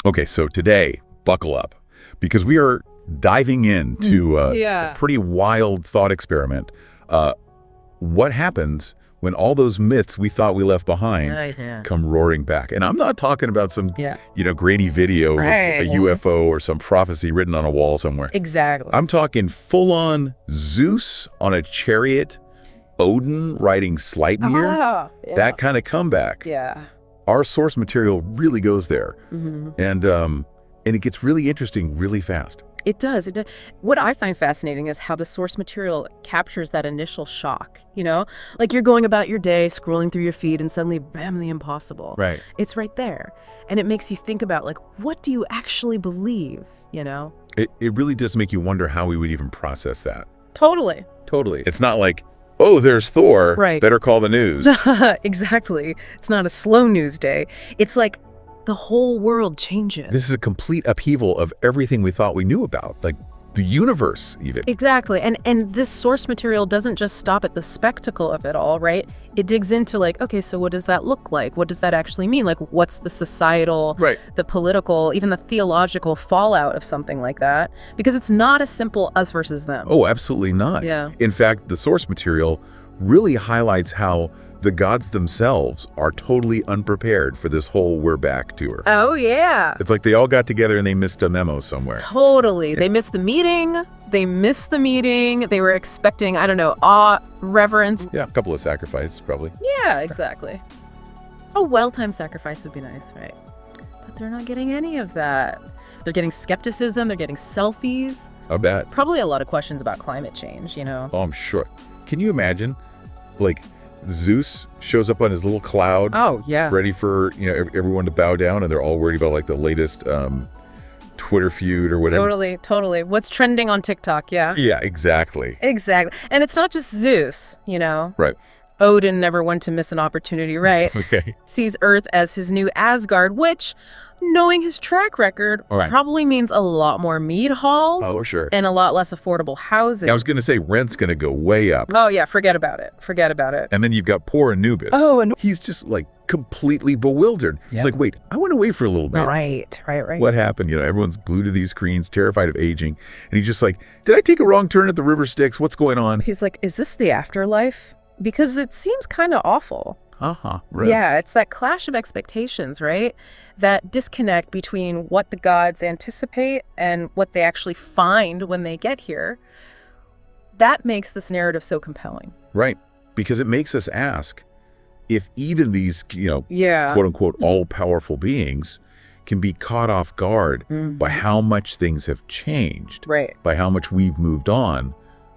Okay, so today, buckle up, because we are diving into a pretty wild thought experiment. What happens when all those myths we thought we left behind come roaring back? And I'm not talking about some, grainy video of a UFO or some prophecy written on a wall somewhere. Exactly. I'm talking full-on Zeus on a chariot, Odin riding Sleipnir, that kind of comeback. Yeah. Our source material really goes there. And it gets really interesting really fast. It does. What I find fascinating is how the source material captures that initial shock, Like you're going about your day, scrolling through your feed, and suddenly, bam, the impossible. Right. It's right there. And it makes you think about, what do you actually believe, It really does make you wonder how we would even process that. Totally. It's not like, oh, there's Thor, better call the news. Exactly. It's not a slow news day. It's like the whole world changes. This is a complete upheaval of everything we thought we knew about, like the universe even. Exactly. And this source material doesn't just stop at the spectacle of it all, right? It digs into okay, so what does that look like? What does that actually mean? What's the societal, the political, even the theological fallout of something like that? Because it's not a simple us versus them. Oh, absolutely not. Yeah. In fact, the source material really highlights how the gods themselves are totally unprepared for this whole we're back tour. Oh, yeah. It's like they all got together and they missed a memo somewhere. Totally. They missed the meeting. They were expecting, I don't know, awe, reverence. Yeah, a couple of sacrifices, probably. Yeah, exactly. A well-timed sacrifice would be nice, right? But they're not getting any of that. They're getting skepticism. They're getting selfies. I bet. Probably a lot of questions about climate change, Oh, I'm sure. Can you imagine, Zeus shows up on his little cloud. Oh, yeah. Ready for, everyone to bow down, and they're all worried about the latest Twitter feud or whatever. Totally. What's trending on TikTok, yeah. Yeah, exactly. And it's not just Zeus, Right. Odin never went to miss an opportunity, right? Okay. Sees Earth as his new Asgard, which, knowing his track record, probably means a lot more mead halls. Oh, sure. And a lot less affordable housing. I was going to say rent's going to go way up. Oh, yeah. Forget about it. And then you've got poor Anubis. Oh, and he's just completely bewildered. He's like, wait, I went away for a little bit. Right. What happened? Everyone's glued to these screens, terrified of aging. And he's just like, did I take a wrong turn at the river Styx? What's going on? He's like, is this the afterlife? Because it seems kind of awful. Right. Yeah, it's that clash of expectations, right? That disconnect between what the gods anticipate and what they actually find when they get here. That makes this narrative so compelling. Right. Because it makes us ask if even these, quote unquote, all-powerful beings can be caught off guard by how much things have changed, by how much we've moved on.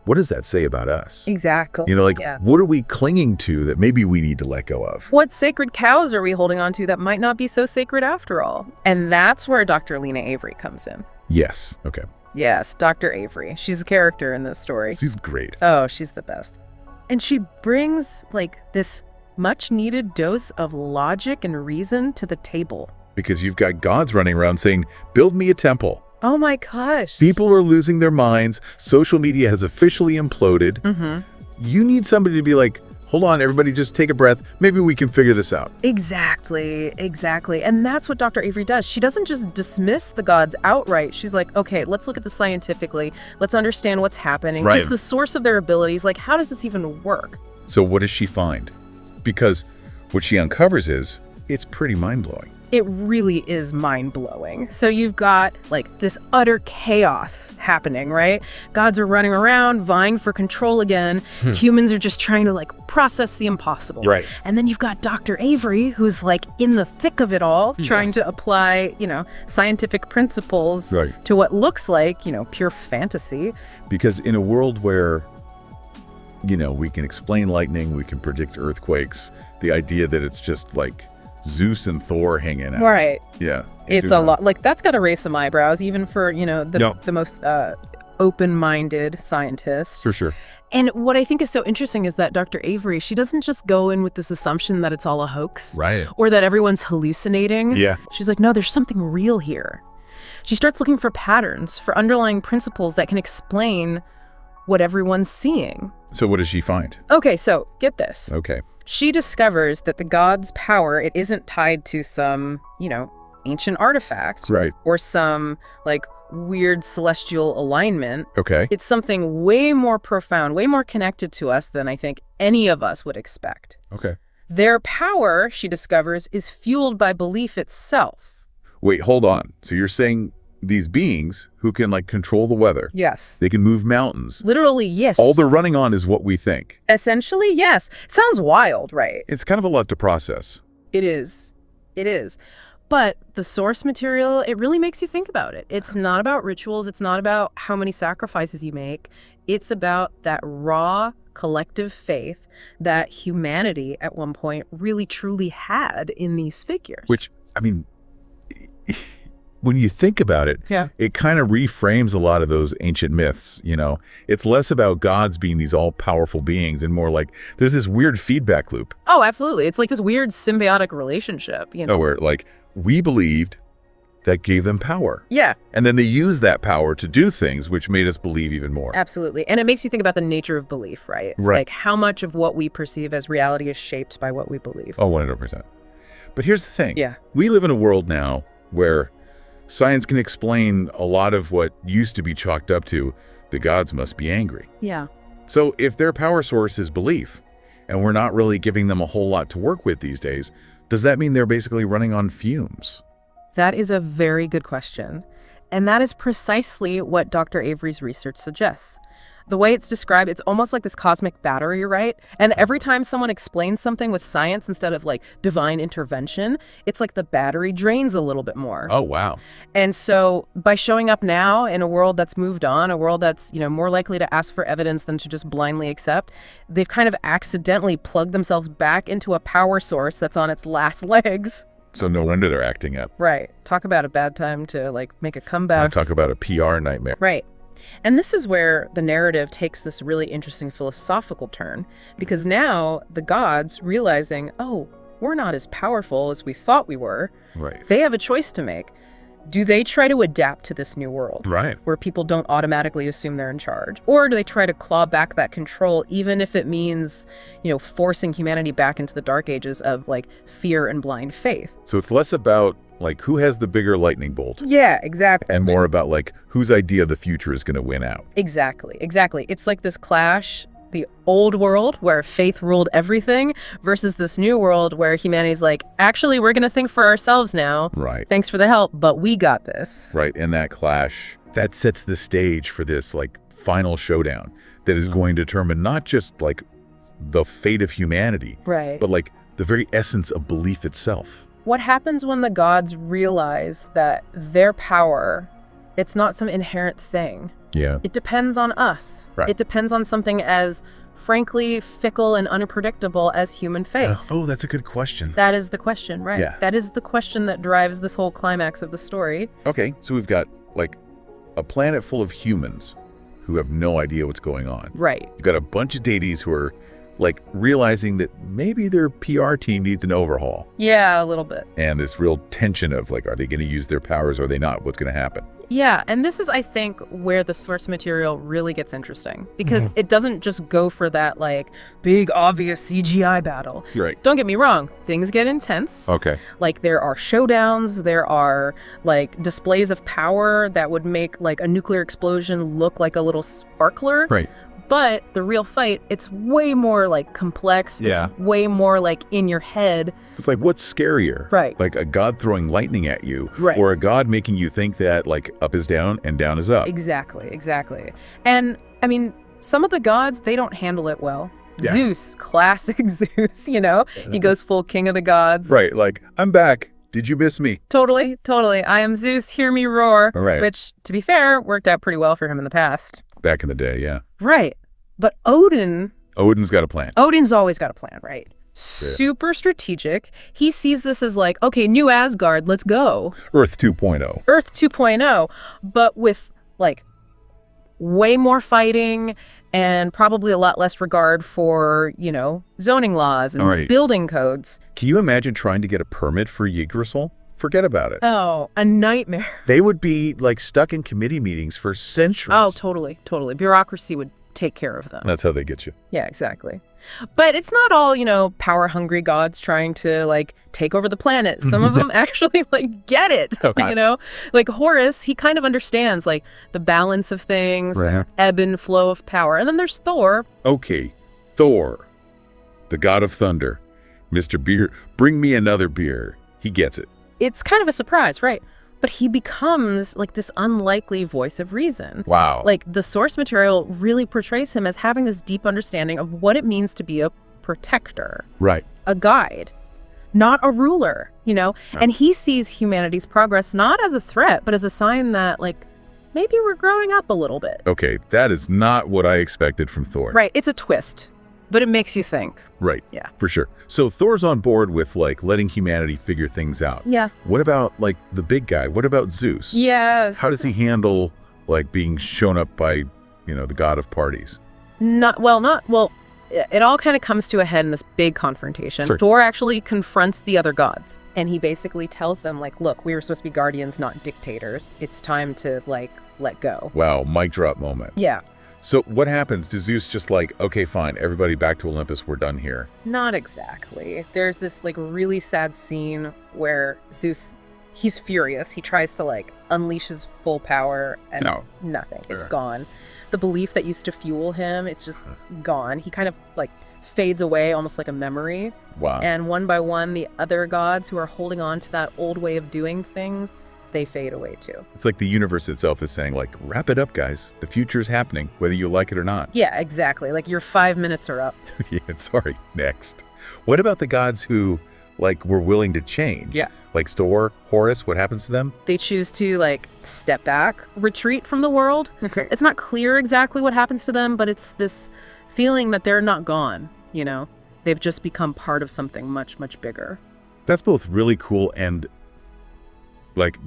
What does that say about us? Exactly. What are we clinging to that maybe we need to let go of? What sacred cows are we holding on to that might not be so sacred after all? And that's where Dr. Lena Avery comes in. Yes. Okay. Yes, Dr. Avery. She's a character in this story. She's great. Oh, she's the best. And she brings this much needed dose of logic and reason to the table. Because you've got gods running around saying, build me a temple. Oh my gosh. People are losing their minds. Social media has officially imploded. You need somebody to be like, hold on, everybody, just take a breath. Maybe we can figure this out. Exactly. And that's what Dr. Avery does. She doesn't just dismiss the gods outright. She's like, okay, let's look at this scientifically. Let's understand what's happening. Right. It's the source of their abilities. How does this even work? So what does she find? Because what she uncovers it's pretty mind-blowing. It really is mind-blowing. So you've got this utter chaos happening, right? Gods are running around, vying for control again. Humans are just trying to process the impossible. Right. And then you've got Dr. Avery, who's in the thick of it all, trying to apply, scientific principles to what looks like, pure fantasy. Because in a world where, we can explain lightning, we can predict earthquakes, the idea that it's just Zeus and Thor hanging out. Right. Yeah. It's a lot. That's got to raise some eyebrows, even for, the most open-minded scientist. For sure. And what I think is so interesting is that Dr. Avery, she doesn't just go in with this assumption that it's all a hoax. Right. Or that everyone's hallucinating. Yeah. She's like, no, there's something real here. She starts looking for patterns, for underlying principles that can explain what everyone's seeing. So what does she find? Okay, so get this. Okay. She discovers that the gods' power, it isn't tied to some, ancient artifact, right, or some like weird celestial alignment. Okay. It's something way more profound, way more connected to us than I think any of us would expect. Okay. Their power, she discovers, is fueled by belief itself. Wait, hold on. So you're saying these beings who can like control the weather, yes, they can move mountains. Literally, yes. All they're running on is what we think. Essentially, yes. It sounds wild, right? It's kind of a lot to process. It is. It is. But the source material, it really makes you think about it. It's not about rituals. It's not about how many sacrifices you make. It's about that raw collective faith that humanity at one point really truly had in these figures. Which, I mean, when you think about it, it kind of reframes a lot of those ancient myths, you know? It's less about gods being these all-powerful beings and more like there's this weird feedback loop. Oh, absolutely. It's like this weird symbiotic relationship, you know? Where like we believed that gave them power. Yeah. And then they used that power to do things which made us believe even more. Absolutely. And it makes you think about the nature of belief, right? Right. Like how much of what we perceive as reality is shaped by what we believe. Oh, 100%. But here's the thing. Yeah. We live in a world now where science can explain a lot of what used to be chalked up to the gods must be angry. Yeah. So if their power source is belief, and we're not really giving them a whole lot to work with these days, does that mean they're basically running on fumes? That is a very good question. And that is precisely what Dr. Avery's research suggests. The way it's described, it's almost like this cosmic battery, right? And every time someone explains something with science instead of like divine intervention, it's like the battery drains a little bit more. Oh, wow. And so by showing up now in a world that's moved on, a world that's, more likely to ask for evidence than to just blindly accept, they've kind of accidentally plugged themselves back into a power source that's on its last legs. So no wonder they're acting up. Right. Talk about a bad time to like make a comeback. Talk about a PR nightmare. Right. And this is where the narrative takes this really interesting philosophical turn, because now the gods, realizing, oh, we're not as powerful as we thought we were, right, they have a choice to make. Do they try to adapt to this new world, right, where people don't automatically assume they're in charge? Or do they try to claw back that control, even if it means, forcing humanity back into the dark ages of like fear and blind faith? So it's less about like who has the bigger lightning bolt. Yeah, exactly. And more about like whose idea of the future is going to win out. Exactly. It's like this clash, the old world where faith ruled everything versus this new world where humanity's like, actually, we're going to think for ourselves now. Right. Thanks for the help, but we got this. Right. And that clash, that sets the stage for this like final showdown that is going to determine not just like the fate of humanity, right, but like the very essence of belief itself. What happens when the gods realize that their power, it's not some inherent thing? Yeah. It depends on us. Right. It depends on something as frankly fickle and unpredictable as human faith. Oh, that's a good question. That is the question, right? Yeah. That is the question that drives this whole climax of the story. Okay, so we've got like a planet full of humans who have no idea what's going on. Right. You've got a bunch of deities who are like realizing that maybe their PR team needs an overhaul. Yeah, a little bit. And this real tension of like, are they going to use their powers or are they not? What's going to happen? Yeah, and this is, I think, where the source material really gets interesting, because it doesn't just go for that like big obvious CGI battle. Right. Don't get me wrong, things get intense. Okay. Like there are showdowns, there are like displays of power that would make like a nuclear explosion look like a little sparkler. Right. But the real fight, it's way more like complex. Yeah. It's way more like in your head. It's like, what's scarier? Right. Like a god throwing lightning at you, right, or a god making you think that like up is down and down is up. Exactly. And I mean, some of the gods, they don't handle it well. Yeah. Zeus, classic Zeus, he goes full king of the gods. Right. Like, I'm back. Did you miss me? Totally. I am Zeus, hear me roar. Right. Which, to be fair, worked out pretty well for him in the past. Back in the day, yeah. Right. But Odin's got a plan. Odin's always got a plan, right? Super strategic. He sees this as like, okay, new Asgard, let's go. Earth 2.0. Earth 2.0, but with like way more fighting and probably a lot less regard for, zoning laws and building codes. Can you imagine trying to get a permit for Yggdrasil? Forget about it. Oh, a nightmare. They would be like stuck in committee meetings for centuries. Oh, totally. Bureaucracy would take care of them. That's how they get you. Yeah, exactly. But it's not all, power-hungry gods trying to, take over the planet. Some of them actually, get it, Okay. Like Horus, he kind of understands, the balance of things, Right. ebb and flow of power. And then there's Thor. Okay, Thor, the god of thunder. Mr. Beer, bring me another beer. He gets it. It's kind of a surprise, right? But he becomes, this unlikely voice of reason. Wow. The source material really portrays him as having this deep understanding of what it means to be a protector. Right. A guide, not a ruler, Yeah. And he sees humanity's progress not as a threat, but as a sign that, maybe we're growing up a little bit. Okay, that is not what I expected from Thor. Right, it's a twist, but it makes you think. Right. Yeah. For sure. So Thor's on board with, letting humanity figure things out. Yeah. What about, the big guy? What about Zeus? Yes. How does he handle, being shown up by, the god of parties? It all kind of comes to a head in this big confrontation. Sure. Thor actually confronts the other gods, and he basically tells them, look, we were supposed to be guardians, not dictators. It's time to, let go. Wow, mic drop moment. Yeah. So what happens? Does Zeus just okay, fine, everybody back to Olympus, we're done here? Not exactly. There's this, really sad scene where Zeus, he's furious. He tries to, unleash his full power, and nothing. It's gone. The belief that used to fuel him, it's just gone. He kind of, fades away almost like a memory. Wow. And one by one, the other gods who are holding on to that old way of doing things, they fade away too. It's like the universe itself is saying, wrap it up, guys. The future's happening, whether you like it or not. Yeah, exactly. Your 5 minutes are up. Yeah, sorry. Next. What about the gods who, were willing to change? Yeah. Like Thor, Horus, what happens to them? They choose to, step back, retreat from the world. Okay. It's not clear exactly what happens to them, but it's this feeling that they're not gone, They've just become part of something much, much bigger. That's both really cool and,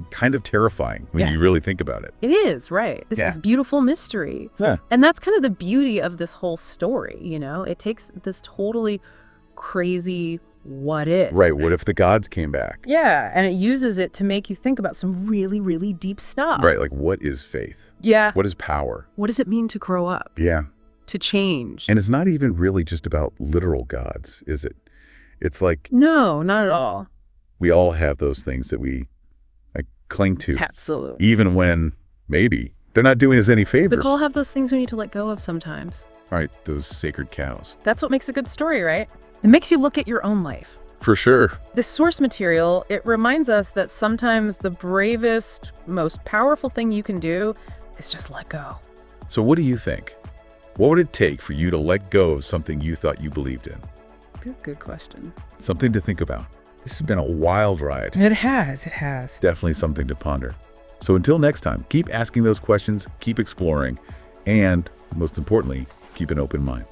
kind of terrifying when you really think about it. It is, right. This is beautiful mystery. Yeah. And that's kind of the beauty of this whole story, It takes this totally crazy what if. Right, what if the gods came back? Yeah, and it uses it to make you think about some really, really deep stuff. Right, what is faith? Yeah. What is power? What does it mean to grow up? Yeah. To change? And it's not even really just about literal gods, is it? It's No, not at all. We all have those things that we cling to. Absolutely. Even when maybe they're not doing us any favors. We all have those things we need to let go of sometimes. All right, those sacred cows. That's what makes a good story, right? It makes you look at your own life. For sure. This source material, it reminds us that sometimes the bravest, most powerful thing you can do is just let go. So what do you think? What would it take for you to let go of something you thought you believed in? Good question. Something to think about. This has been a wild ride. It has. Definitely something to ponder. So until next time, keep asking those questions, keep exploring, and most importantly, keep an open mind.